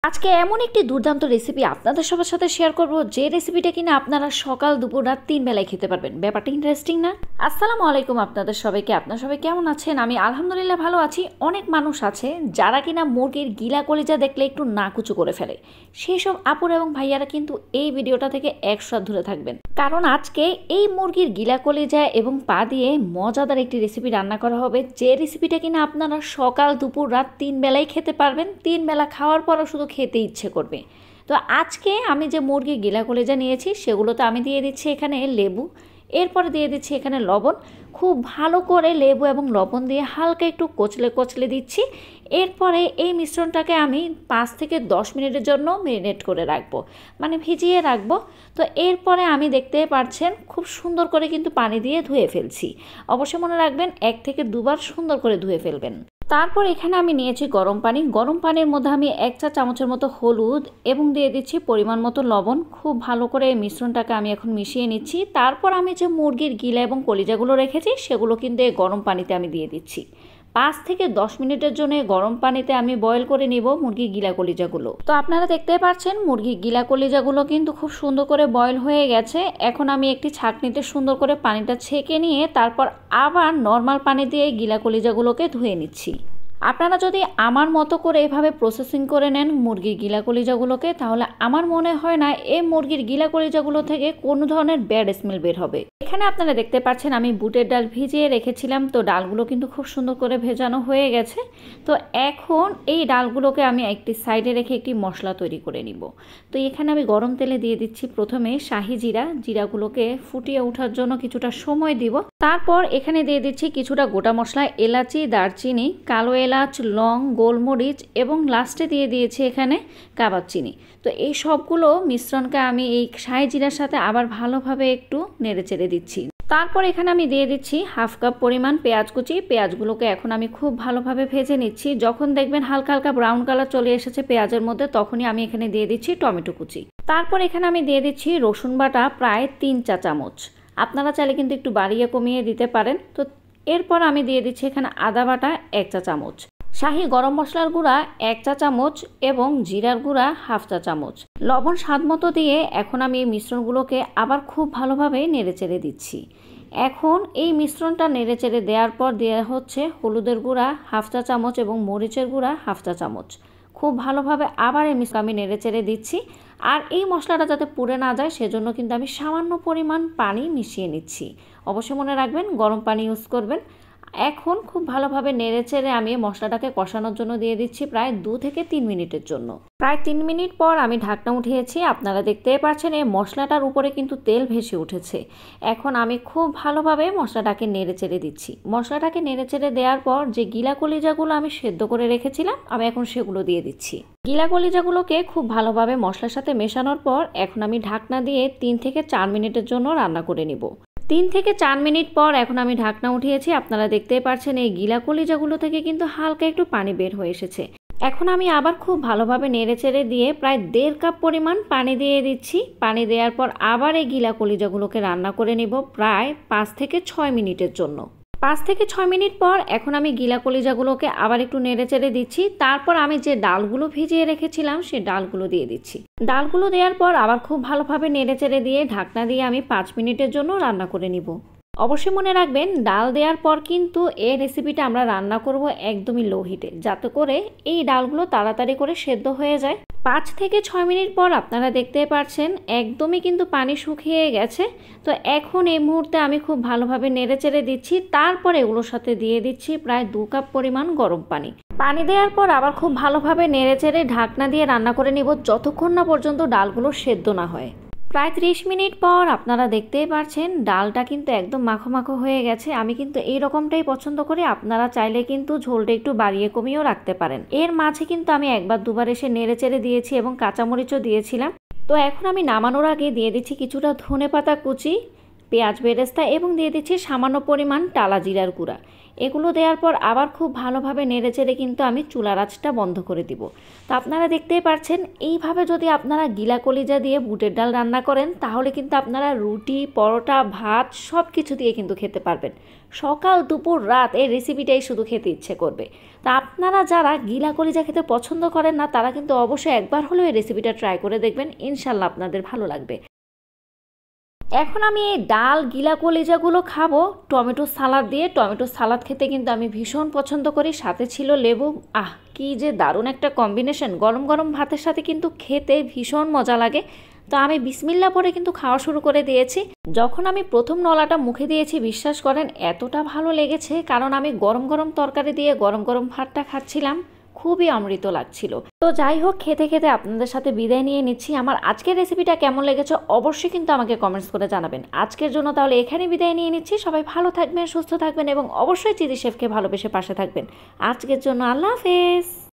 আজকে এমন একটি দুর্দান্ত রেসিপি আপনাদের সবার সাথে শেয়ার করব যে রেসিপিটা কিনা আপনারা সকাল দুপুর রাত 3 বেলায় খেতে পারবেন। ব্যাপারটা ইন্টারেস্টিং না? আসসালামু আলাইকুম আপনাদের সবাইকে। আপনারা সবাই কেমন আছেন? আমি আলহামদুলিল্লাহ ভালো আছি। অনেক মানুষ আছে যারা কিনা মুরগির গিলা কলিজা দেখলে একটু নাকুচু করে ফেলে। সেই সব আপুর এবং ভাইয়ারা কিন্তু এই ভিডিওটা থেকে এক শট দূরে থাকবেন, কারণ আজকে এই মুরগির গিলা কলিজা এবং পা দিয়ে মজাদার একটি রেসিপি রান্না করা হবে, যে রেসিপিটা কিনা আপনারা সকাল দুপুর রাত 3 বেলায় খেতে পারবেন। 3 বেলা খাওয়ার পরও শুধু খেতে ইচ্ছে করবে। তো আজকে আমি যে মুরগির গিলা কলিজা নিয়েছি সেগুলোতে আমি দিয়ে দিচ্ছি এখানে লেবু, এরপরে দিয়ে দিচ্ছি এখানে লবণ। খুব ভালো করে লেবু এবং লবণ দিয়ে হালকা একটু কচলে কচলে দিচ্ছি। এরপরে এই মিশ্রণটাকে আমি 5 থেকে 10 মিনিটের জন্য ম্যারিনেট করে রাখবো, মানে ভিজিয়ে রাখবো। তো এরপরে আমি দেখতে পাচ্ছেন খুব সুন্দর করে কিন্তু পানি দিয়ে ধুয়ে ফেলছি। অবশ্যই মনে রাখবেন 1 থেকে 2 বার সুন্দর করে ধুয়ে ফেলবেন। তারপর এখানে আমি নিয়েছি গরম পানি। গরম পানির মধ্যে আমি 1 চা চামচের মতো হলুদ এবং দিয়ে দিচ্ছি পরিমাণ মতো লবণ। খুব ভালো করে এই মিশ্রণটাকে আমি এখন মিশিয়ে নিচ্ছি। তারপর আমি যে মুরগির গিলা এবং কলিজাগুলো রেখেছি সেগুলো কিন্তু এই গরম পানিতে আমি দিয়ে দিচ্ছি। 5 থেকে 10 মিনিটের জন্য গরম পানিতে আমি বয়েল করে নিব মুরগির গিলা কলিজাগুলো। তো আপনারা দেখতেই পাচ্ছেন মুরগির গিলা কলিজাগুলো কিন্তু খুব সুন্দর করে বয়েল হয়ে গেছে। এখন আমি একটি ছাঁকনিতে সুন্দর করে পানিটা ছেঁকে নিয়ে তারপর আবার নর্মাল পানি দিয়ে গিলা কলিজাগুলোকে ধুয়ে নিচ্ছি। আপনারা যদি আমার মতো করে এভাবে প্রসেসিং করে নেন মুরগির গিলা কলিজাগুলোকে, তাহলে আমার মনে হয় না এই মুরগির গিলা কলিজাগুলো থেকে কোনো ধরনের ব্যাড স্মেল বের হবে। এখানে আপনারা দেখতে পাচ্ছেন আমি বুটের ডাল ভিজিয়ে রেখেছিলাম। তো ডালগুলো কিন্তু খুব সুন্দর করে ভেজানো হয়ে গেছে। তো এখন এই ডালগুলোকে আমি একটি সাইডে রেখে একটি মশলা তৈরি করে নিব। তো এখানে আমি গরম তেলে দিয়ে দিচ্ছি প্রথমে শাহি জিরা। জিরাগুলোকে ফুটিয়ে ওঠার জন্য কিছুটা সময় দিব। তারপর এখানে দিয়ে দিচ্ছি কিছুটা গোটা মশলা, এলাচি, দারচিনি, কালো এলাচ, লং, গোলমরিচ এবং লাস্টে দিয়ে দিয়েছি এখানে কাবাব চিনি। তো এই সবগুলো মিশ্রণকে আমি এই শাহি জিরার সাথে আবার ভালোভাবে একটু নেড়ে চেড়ে দিচ্ছি। তারপর এখানে আমি দিয়ে দিচ্ছি হাফ কাপ পরিমাণ পেঁয়াজ কুচি। পেঁয়াজগুলোকে এখন আমি খুব ভালোভাবে ভেজে নিচ্ছি। যখন দেখবেন হালকা হালকা ব্রাউন কালার চলে এসেছে পেঁয়াজের মধ্যে, তখনই আমি এখানে দিয়ে দিচ্ছি টমেটো কুচি। তারপর এখানে আমি দিয়ে দিচ্ছি রসুন বাটা প্রায় 3 চা চামচ। আপনারা চাইলে কিন্তু একটু বাড়িয়ে কমিয়ে দিতে পারেন। তো এরপর আমি দিয়ে দিচ্ছি এখানে আদা বাটা 1 চা চামচ, শাহি গরম মশলার গুঁড়া 1 চা চামচ এবং জিরার গুঁড়া হাফ চা চামচ, লবণ স্বাদ মতো দিয়ে এখন আমি এই মিশ্রণগুলোকে আবার খুব ভালোভাবে নেড়েচেড়ে দিচ্ছি। এখন এই মিশ্রণটা নেড়েচেড়ে দেওয়ার পর দেওয়া হচ্ছে হলুদের গুঁড়া হাফ চা চামচ এবং মরিচের গুঁড়া হাফ চা চামচ। খুব ভালোভাবে আবার এই মিশ্রণ আমি নেড়েচেড়ে দিচ্ছি। আর এই মশলাটা যাতে পুড়ে না যায় সেজন্য কিন্তু আমি সামান্য পরিমাণ পানি মিশিয়ে নিচ্ছি। অবশ্যই মনে রাখবেন গরম পানি ইউজ করবেন। এখন খুব ভালোভাবে নেড়েচেড়ে আমি মশলাটাকে কষানোর জন্য দিয়ে দিচ্ছি প্রায় 2 থেকে 3 মিনিটের জন্য। প্রায় 3 মিনিট পর আমি ঢাকনা উঠিয়েছি। আপনারা দেখতেই পাচ্ছেন এই মশলাটার উপরে কিন্তু তেল ভেসে উঠেছে। এখন আমি খুব ভালোভাবে মশলাটাকে নেড়েচেড়ে দিচ্ছি। মশলাটাকে নেড়েচেড়ে দেওয়ার পর যে গিলা কলিজাগুলো আমি সেদ্ধ করে রেখেছিলাম আমি এখন সেগুলো দিয়ে দিচ্ছি। গিলা কলিজাগুলোকে খুব ভালোভাবে মশলার সাথে মেশানোর পর এখন আমি ঢাকনা দিয়ে 3 থেকে 4 মিনিটের জন্য রান্না করে নিব। 3 থেকে 4 মিনিট পর এখন আমি ঢাকনা উঠিয়েছি। আপনারা দেখতেই পাচ্ছেন এই গিলা কলিজাগুলো থেকে কিন্তু হালকা একটু পানি বের হয়ে এসেছে। এখন আমি আবার খুব ভালোভাবে নেড়েচেড়ে দিয়ে প্রায় 1.5 কাপ পরিমাণ পানি দিয়ে দিচ্ছি। পানি দেওয়ার পর আবার এই গিলা কলিজাগুলোকে রান্না করে নিব প্রায় 5 থেকে 6 মিনিটের জন্য। 5 থেকে 6 মিনিট পর এখন আমি গিলা কলিজাগুলোকে আবার একটু নেড়েচেড়ে দিচ্ছি। তারপর আমি যে ডালগুলো ভিজিয়ে রেখেছিলাম সেই ডালগুলো দিয়ে দিচ্ছি। ডালগুলো দেওয়ার পর আবার খুব ভালোভাবে নেড়েচেড়ে দিয়ে ঢাকনা দিয়ে আমি 5 মিনিটের জন্য রান্না করে নিব। অবশ্যই মনে রাখবেন ডাল দেওয়ার পর কিন্তু এই রেসিপিটা আমরা রান্না করব একদমই লো হিটে, যাতে করে এই ডালগুলো তাড়াতাড়ি করে সেদ্ধ হয়ে যায়। 5 থেকে 6 মিনিট পর আপনারা দেখতে পাচ্ছেন একদমই কিন্তু পানি শুকিয়ে গেছে। তো এখন এই মুহূর্তে আমি খুব ভালোভাবে নেড়েচেড়ে দিচ্ছি। তারপর এগুলোর সাথে দিয়ে দিচ্ছি প্রায় 2 কাপ পরিমাণ গরম পানি। পানি দেওয়ার পর আবার খুব ভালোভাবে নেড়েচেড়ে ঢাকনা দিয়ে রান্না করে নিব যতক্ষণ না পর্যন্ত ডালগুলো সেদ্ধ না হয়। প্রায় 30 মিনিট পর আপনারা দেখতেই পাচ্ছেন ডালটা কিন্তু একদম মাখো মাখো হয়ে গেছে। আমি কিন্তু এই রকমটাই পছন্দ করি। আপনারা চাইলে কিন্তু ঝোলটা একটু বাড়িয়ে কমিয়েও রাখতে পারেন। এর মাঝে কিন্তু আমি একবার দুবার এসে নেড়েচেড়ে দিয়েছি এবং কাঁচামরিচও দিয়েছিলাম। তো এখন আমি নামানোর আগে দিয়ে দিচ্ছি কিছুটা ধনেপাতা কুচি, পেঁয়াজ বেরেস্তা এবং দিয়ে দিচ্ছি সামান্য পরিমাণ টালা জিরার গুঁড়া। এগুলো দেওয়ার পর আবার খুব ভালোভাবে নেড়েচেড়ে কিন্তু আমি চুলার আঁচটা বন্ধ করে দিব। তো আপনারা দেখতেই পাচ্ছেন, এইভাবে যদি আপনারা গিলা কলিজা দিয়ে বুটের ডাল রান্না করেন তাহলে কিন্তু আপনারা রুটি, পরোটা, ভাত সব কিছু দিয়ে কিন্তু খেতে পারবেন। সকাল দুপুর রাত এই রেসিপিটাই শুধু খেতে ইচ্ছে করবে। তা আপনারা যারা গিলা কলিজা খেতে পছন্দ করেন না তারা কিন্তু অবশ্যই একবার হলেও এই রেসিপিটা ট্রাই করে দেখবেন, ইনশাল্লাহ আপনাদের ভালো লাগবে। এখন আমি এই ডাল গিলা কলিজাগুলো খাবো টমেটো সালাদ দিয়ে। টমেটো সালাদ খেতে কিন্তু আমি ভীষণ পছন্দ করি, সাথে ছিল লেবু। কি যে দারুণ একটা কম্বিনেশন, গরম গরম ভাতের সাথে কিন্তু খেতে ভীষণ মজা লাগে। তো আমি বিসমিল্লা পরে কিন্তু খাওয়া শুরু করে দিয়েছি। যখন আমি প্রথম নলাটা মুখে দিয়েছি বিশ্বাস করেন এতটা ভালো লেগেছে, কারণ আমি গরম গরম তরকারি দিয়ে গরম গরম ভাতটা খাচ্ছিলাম, খুবই অমৃত লাগছিল। তো যাই হোক, খেতে খেতে আপনাদের সাথে বিদায় নিয়ে নিচ্ছি। আমার আজকের রেসিপিটা কেমন লেগেছে অবশ্যই কিন্তু আমাকে কমেন্টস করে জানাবেন। আজকের জন্য তাহলে এখানে বিদায় নিয়ে নিচ্ছি। সবাই ভালো থাকবেন, সুস্থ থাকবেন এবং অবশ্যই চিদি শেফকে ভালোবেসে পাশে থাকবেন। আজকের জন্য আল্লাহ হাফেজ।